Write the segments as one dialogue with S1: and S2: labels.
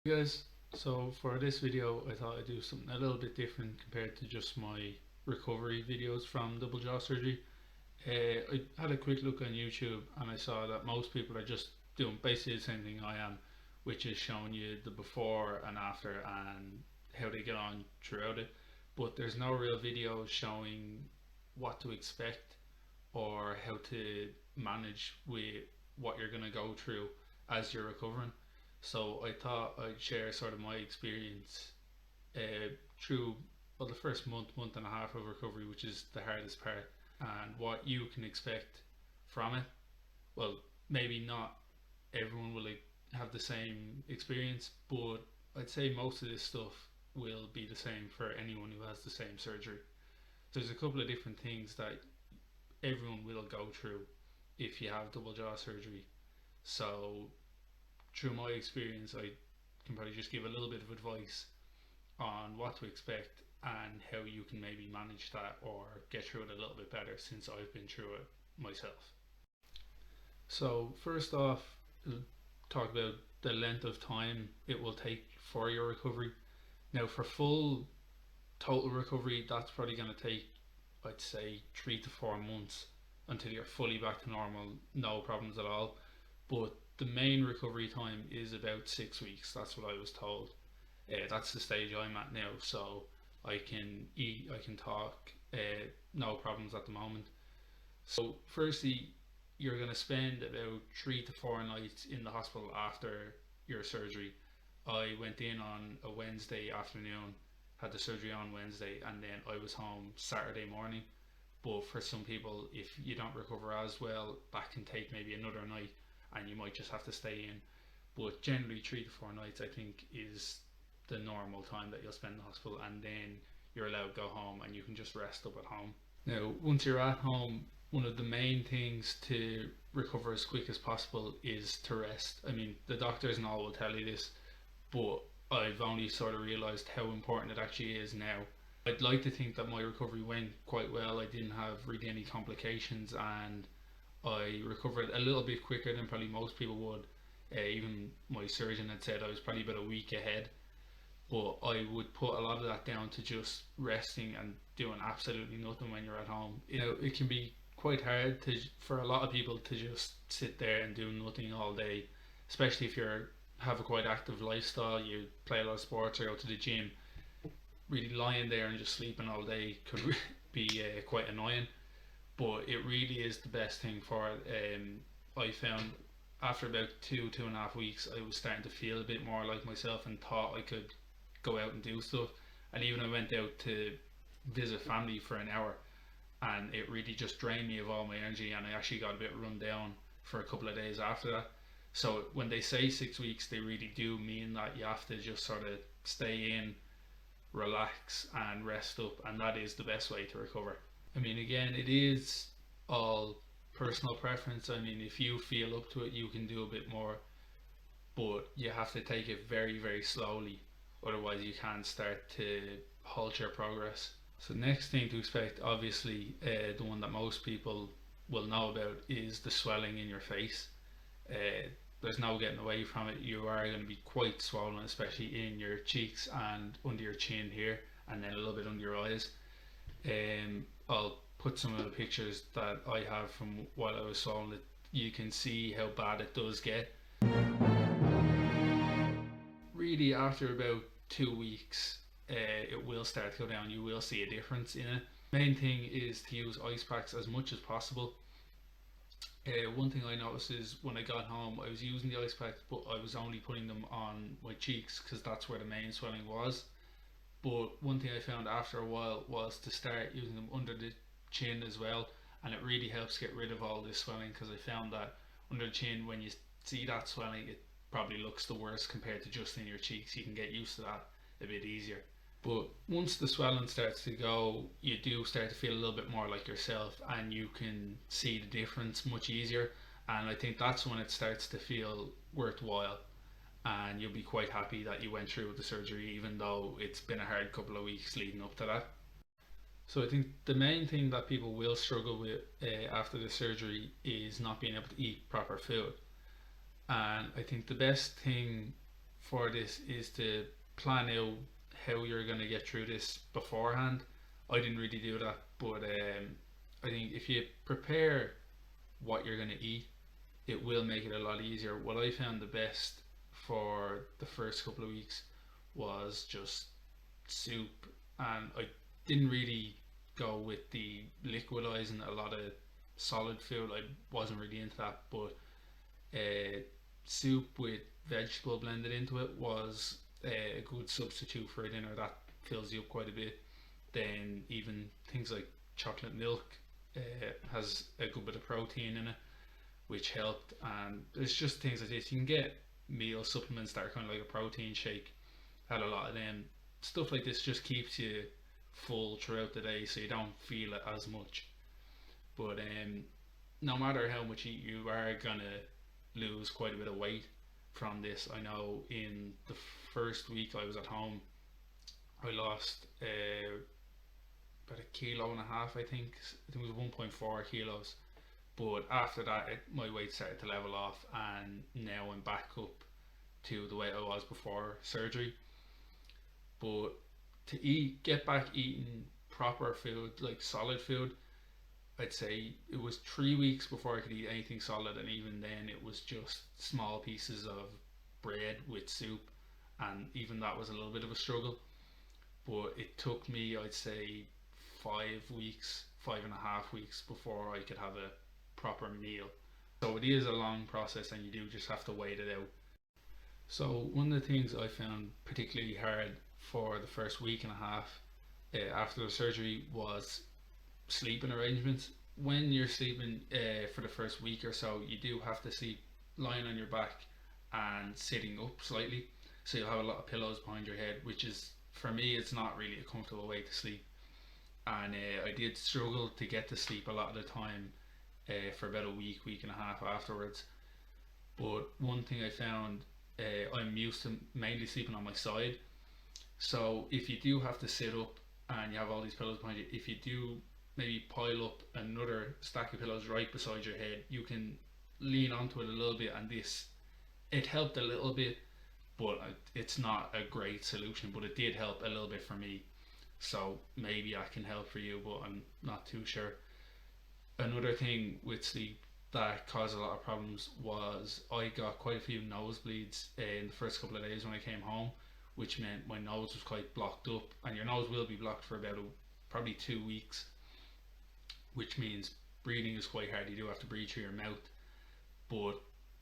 S1: Hey guys, so for this video I thought I'd do something a little bit different compared to just my recovery videos from double jaw surgery. I had a quick look on YouTube and I saw that most people are just doing basically the same thing I am, which is showing you the before and after and how they get on throughout it. But there's no real video showing what to expect or how to manage with what you're going to go through as you're recovering. So I thought I'd share sort of my experience through the first month and a half of recovery, which is the hardest part, and what you can expect from it. Well, maybe not everyone will have the same experience, but I'd say most of this stuff will be the same for anyone who has the same surgery. There's a couple of different things that everyone will go through if you have double jaw surgery. So through my experience, I can probably just give a little bit of advice on what to expect and how you can maybe manage that or get through it a little bit better since I've been through it myself. So, first off, talk about the length of time it will take for your recovery. Now, for full total recovery, that's probably going to take, I'd say, 3 to 4 months until you're fully back to normal, no problems at all. But the main recovery time is about 6 weeks. That's what I was told. That's the stage I'm at now, so I can eat, I can talk, no problems at the moment. So, firstly, you're going to spend about 3 to 4 nights in the hospital after your surgery. I went in on a Wednesday afternoon, had the surgery on Wednesday, and then I was home Saturday morning. But for some people, if you don't recover as well, that can take maybe another night, and you might just have to stay in. But generally, 3 to 4 nights I think is the normal time that you'll spend in the hospital, and then you're allowed to go home and you can just rest up at home. Now, once you're at home, one of the main things to recover as quick as possible is to rest. I mean, the doctors and all will tell you this, but I've only sort of realised how important it actually is now. I'd like to think that my recovery went quite well. I didn't have really any complications and I recovered a little bit quicker than probably most people would. Even my surgeon had said I was probably about a week ahead, but I would put a lot of that down to just resting and doing absolutely nothing when you're at home. It can be quite hard for a lot of people to just sit there and do nothing all day, especially if you have a quite active lifestyle, you play a lot of sports or go to the gym. Really lying there and just sleeping all day could be quite annoying, but it really is the best thing for it. I found after about 2.5 weeks, I was starting to feel a bit more like myself and thought I could go out and do stuff. And even I went out to visit family for an hour, and it really just drained me of all my energy, and I actually got a bit run down for a couple of days after that. So when they say 6 weeks, they really do mean that you have to just sort of stay in, relax, and rest up, and that is the best way to recover. I mean, again, it is all personal preference. I mean, if you feel up to it, you can do a bit more, but you have to take it very, very slowly. Otherwise, you can start to halt your progress. So, next thing to expect, obviously, the one that most people will know about is the swelling in your face. Uh, there's no getting away from it. You are going to be quite swollen, especially in your cheeks and under your chin here, and then a little bit under your eyes. I'll put some of the pictures that I have from while I was swollen. You can see how bad it does get. Really, after about 2 weeks, it will start to go down. You will see a difference in it. Main thing is to use ice packs as much as possible. One thing I noticed is when I got home, I was using the ice packs, but I was only putting them on my cheeks because that's where the main swelling was. But one thing I found after a while was to start using them under the chin as well, and it really helps get rid of all this swelling because I found that under the chin, when you see that swelling, it probably looks the worst compared to just in your cheeks. You can get used to that a bit easier. But once the swelling starts to go, you do start to feel a little bit more like yourself, and you can see the difference much easier. And I think that's when it starts to feel worthwhile, and you'll be quite happy that you went through with the surgery, even though it's been a hard couple of weeks leading up to that. So I think the main thing that people will struggle with after the surgery is not being able to eat proper food. And I think the best thing for this is to plan out how you're going to get through this beforehand. I didn't really do that, but I think if you prepare what you're going to eat, it will make it a lot easier. What I found the best for the first couple of weeks was just soup, and I didn't really go with the liquidizing a lot of solid food. I wasn't really into that, but uh, soup with vegetable blended into it was a good substitute for a dinner that fills you up quite a bit. Then even things like chocolate milk has a good bit of protein in it, which helped. And it's just things like this. You can get meal supplements that are kind of like a protein shake. Had a lot of them. Stuff like this just keeps you full throughout the day, so you don't feel it as much. But no matter how much you eat, you are gonna lose quite a bit of weight from this. I know in the first week I was at home, I lost about a kilo and a half. I think it was 1.4 kilos. But after that, my weight started to level off, and now I'm back up to the way I was before surgery. But to get back eating proper food, like solid food, I'd say it was 3 weeks before I could eat anything solid, and even then, it was just small pieces of bread with soup, and even that was a little bit of a struggle. But it took me, I'd say, 5 weeks, 5.5 weeks before I could have a proper meal. So it is a long process, and you do just have to wait it out. So one of the things I found particularly hard for the first week and a half after the surgery was sleeping arrangements. When you're sleeping for the first week or so, you do have to sleep lying on your back and sitting up slightly. So you'll have a lot of pillows behind your head, which is, for me, it's not really a comfortable way to sleep. And I did struggle to get to sleep a lot of the time for about a week, week and a half afterwards. But one thing I found, I'm used to mainly sleeping on my side. So if you do have to sit up and you have all these pillows behind you, if you do maybe pile up another stack of pillows right beside your head, you can lean onto it a little bit, and this, it helped a little bit, but it's not a great solution, but it did help a little bit for me. So maybe I can help for you, but I'm not too sure. Another thing with sleep that caused a lot of problems was I got quite a few nosebleeds in the first couple of days when I came home, which meant my nose was quite blocked up, and your nose will be blocked for about probably 2 weeks, which means breathing is quite hard. You do have to breathe through your mouth, but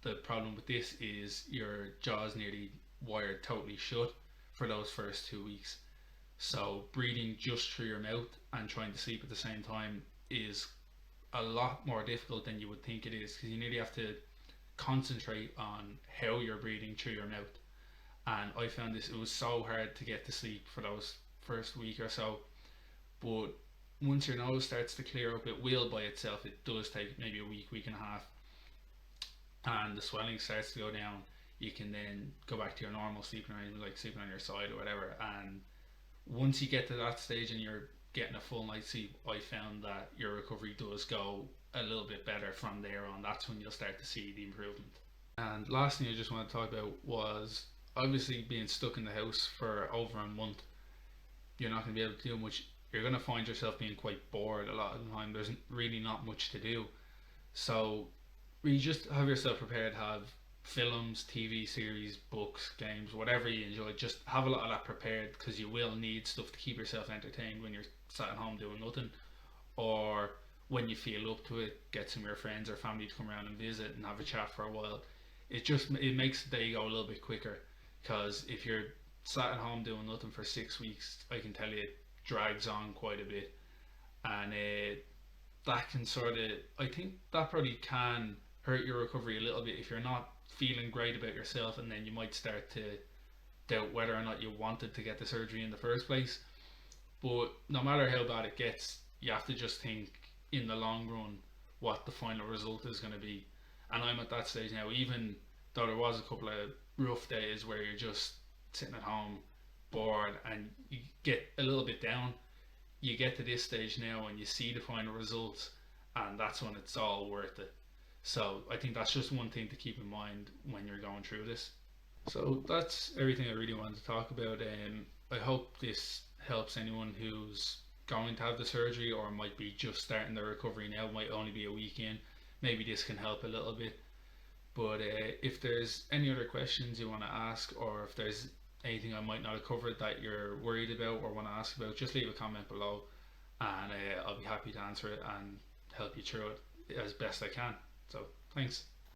S1: the problem with this is your jaw's nearly wired totally shut for those first 2 weeks. So breathing just through your mouth and trying to sleep at the same time is a lot more difficult than you would think it is, because you nearly have to concentrate on how you're breathing through your mouth. And I found this, it was so hard to get to sleep for those first week or so. But once your nose starts to clear up, it will by itself. It does take maybe a week, week and a half, and the swelling starts to go down. You can then go back to your normal sleeping arrangement, like sleeping on your side or whatever. And once you get to that stage and you're getting a full night's sleep, I found that your recovery does go a little bit better from there on. That's when you'll start to see the improvement. And last thing I just want to talk about was obviously being stuck in the house for over a month. You're not going to be able to do much. You're going to find yourself being quite bored a lot of the time. There's really not much to do. So you just have yourself prepared, have films, TV series, books, games, whatever you enjoy. Just have a lot of that prepared, because you will need stuff to keep yourself entertained when you're sat at home doing nothing, or when you feel up to it, get some of your friends or family to come around and visit and have a chat for a while. It makes the day go a little bit quicker, because if you're sat at home doing nothing for 6 weeks, I can tell you it drags on quite a bit, and that can sort of, I think that probably can hurt your recovery a little bit if you're not feeling great about yourself, and then you might start to doubt whether or not you wanted to get the surgery in the first place. But no matter how bad it gets, you have to just think in the long run what the final result is going to be. And I'm at that stage now, even though there was a couple of rough days where you're just sitting at home bored and you get a little bit down, you get to this stage now and you see the final results, and that's when it's all worth it. So I think that's just one thing to keep in mind when you're going through this. So that's everything I really wanted to talk about. I hope this helps anyone who's going to have the surgery or might be just starting their recovery now, might only be a week in. Maybe this can help a little bit. But if there's any other questions you want to ask, or if there's anything I might not have covered that you're worried about or want to ask about, just leave a comment below, and I'll be happy to answer it and help you through it as best I can. So, thanks.